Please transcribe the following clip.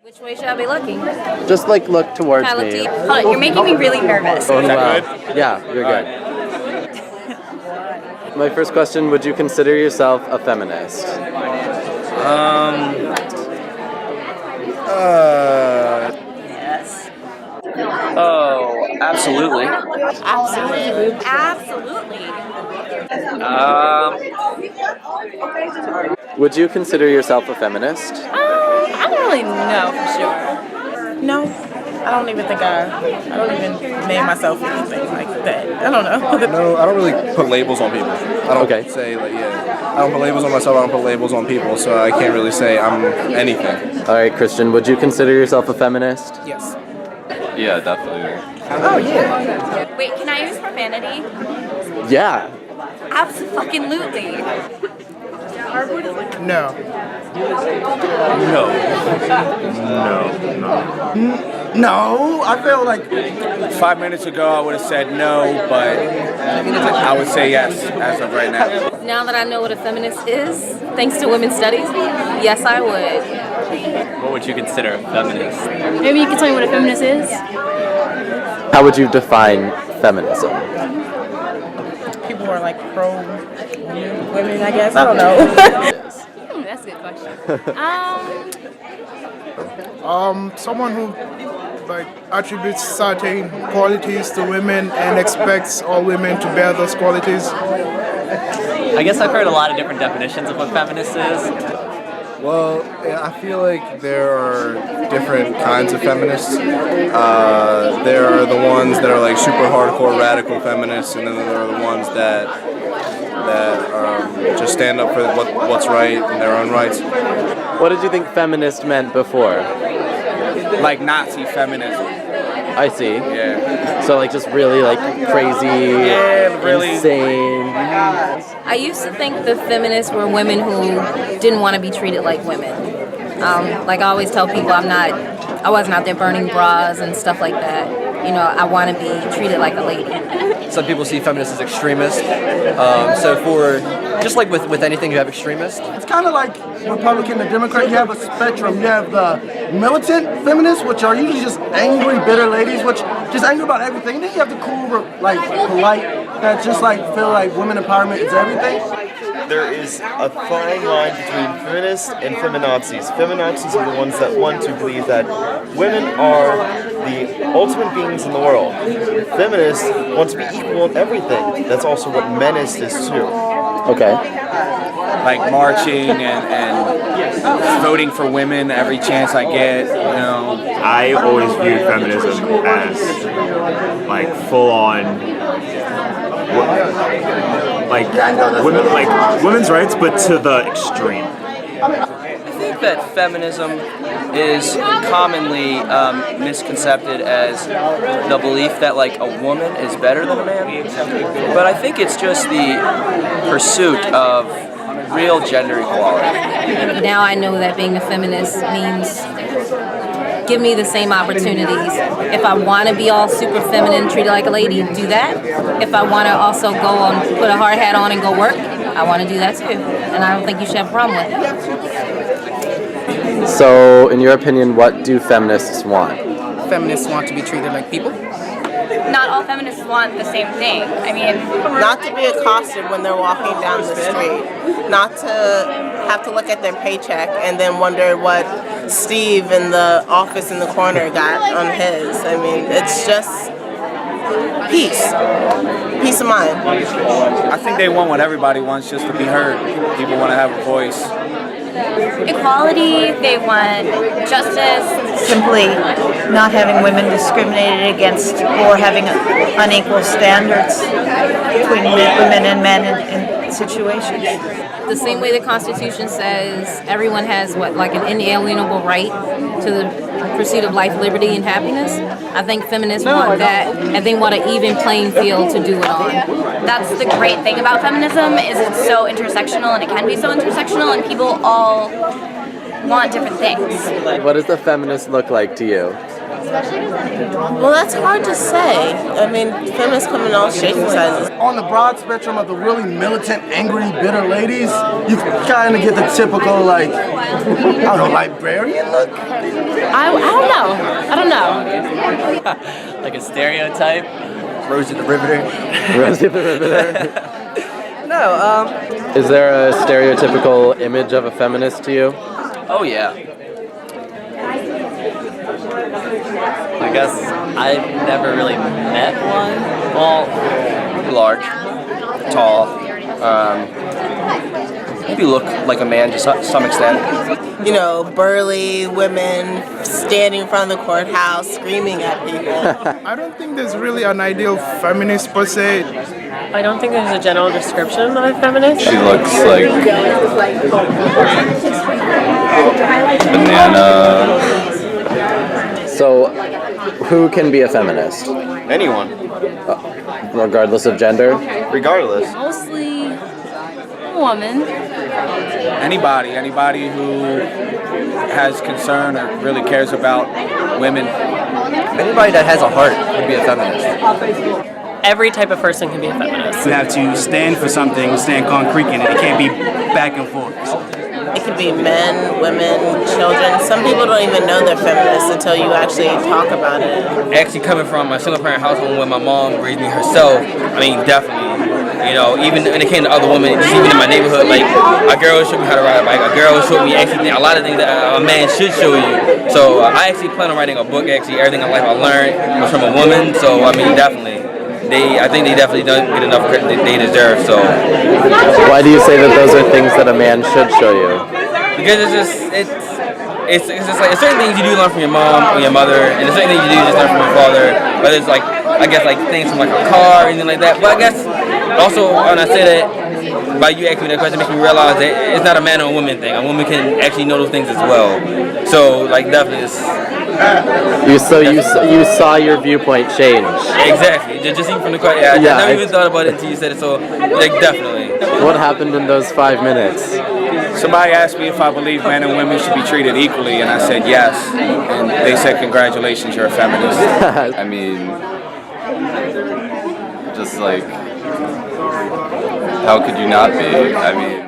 Which way should I be looking? Just like look towards Can I look me. to you? Hold on, you're making me really nervous. Oh, wow. Yeah, you're good. My first question, would you consider yourself a feminist? Yes. Oh, absolutely. Absolutely. Absolutely. Would you consider yourself a feminist? I don't really know for sure. No, I don't even think I don't even name myself anything like that. I don't know. No, I don't really put labels on people. I don't Okay. say like I don't put labels on myself. I don't put labels on people, so I can't really say I'm anything. All right, Christian, would you consider yourself a feminist? Yes. Yeah, definitely. Oh yeah. Wait, can I use profanity? Yeah. Absolutely. No. No, I feel like 5 minutes ago I would have said no, but I would say yes as of right now. Now that I know what a feminist is, thanks to women's studies, yes, I would. What would you consider a feminist? Maybe you can tell me what a feminist is? How would you define feminism? People are like pro women, I guess. I don't know. That's a good question. Someone who like attributes certain qualities to women and expects all women to bear those qualities. I guess I've heard a lot of different definitions of what feminist is. Well, I feel like there are different kinds of feminists. There are the ones that are like super hardcore radical feminists, and then there are the ones that just stand up for what's right and their own rights. What did you think feminist meant before? Like Nazi feminism. I see. Yeah. So like just really like crazy, really. insane. I used to think the feminists were women who didn't want to be treated like women. Like I always tell people, I wasn't out there burning bras and stuff like that. You know, I want to be treated like a lady. Some people see feminists as extremists. So for, just like with anything you have extremists. It's kind of like Republican and Democrat. You have a spectrum. You have the militant feminists, which are usually just angry, bitter ladies, which just angry about everything. And then you have the cool, like polite, that just like feel like women empowerment is everything. There is a fine line between feminists and feminazis. Feminazis are the ones that want to believe that women are the ultimate beings in the world. Feminists want to be equal in everything. That's also what menist is too. Okay. Like marching and voting for women every chance I get. You know, I always viewed feminism as like full on women's rights, but to the extreme. I think that feminism is commonly misconcepted as the belief that like a woman is better than a man. But I think it's just the pursuit of real gender equality. Now I know that being a feminist means give me the same opportunities. If I want to be all super feminine, treated like a lady, do that. If I want to also go and put a hard hat on and go work, I want to do that too. And I don't think you should have a problem with it. So, in your opinion, what do feminists want? Feminists want to be treated like people. Not all feminists want the same thing. I mean, Not to be accosted when they're walking down the street. Not to have to look at their paycheck and then wonder what Steve in the office in the corner got on his. I mean, it's just peace. Peace of mind. I think they want what everybody wants, just to be heard. People want to have a voice. equality, they want justice. Simply not having women discriminated against or having unequal standards between women and men in situations. The same way the Constitution says everyone has like an inalienable right to the pursuit of life, liberty, and happiness. I think feminists want that, and they want an even playing field to do it on. That's the great thing about feminism, is it's so intersectional, and it can be so intersectional, and people all want different things. What does the feminist look like to you? Well, that's hard to say. I mean, feminists come in all shapes and sizes. On the broad spectrum of the really militant, angry, bitter ladies, you kind of get the typical, like, I don't know, librarian look? I don't know. Like a stereotype. Rosie the Riveter. Rosie the Riveter. No, Is there a stereotypical image of a feminist to you? oh yeah. I guess I've never really met one. Well, large, tall, maybe look like a man to some extent. You know, burly women standing in front of the courthouse screaming at people. I don't think there's really an ideal feminist per se. I don't think there's a general description of a feminist. She looks like banana. So, who can be a feminist? Anyone, Regardless of gender? regardless. Mostly a woman. Anybody who has concern or really cares about women. Anybody that has a heart would be a feminist. Every type of person can be a feminist. You have to stand for something, stand concrete in it. It can't be back and forth. It could be men, women, children. Some people don't even know they're feminists until you actually talk about it. Actually, coming from a single parent household where my mom raised me herself, I mean, definitely. You know, even when it came to other women, just even in my neighborhood, like a girl showed me how to ride a bike. A girl showed me actually a lot of things that a man should show you. So I actually plan on writing a book. Actually, everything in life I learned was from a woman. So I mean, definitely. I think they definitely don't get enough credit that they deserve. So Why do you say that those are things that a man should show you? because it's just like certain things you do learn from your mom or your mother, and there's certain things you do just learn from your father. But it's like I guess like things from like a car or anything like that. But I guess also when I say that, by you asking me that question, makes me realize that it's not a man or a woman thing. A woman can actually know those things as well. So like definitely it's. You saw your viewpoint change. Exactly. Just even from the question. I never even thought about it until you said it. So, like, definitely. What happened in those 5 minutes? Somebody asked me if I believe men and women should be treated equally, and I said yes. And they said, congratulations, you're a feminist. I mean, just like, how could you not be? I mean,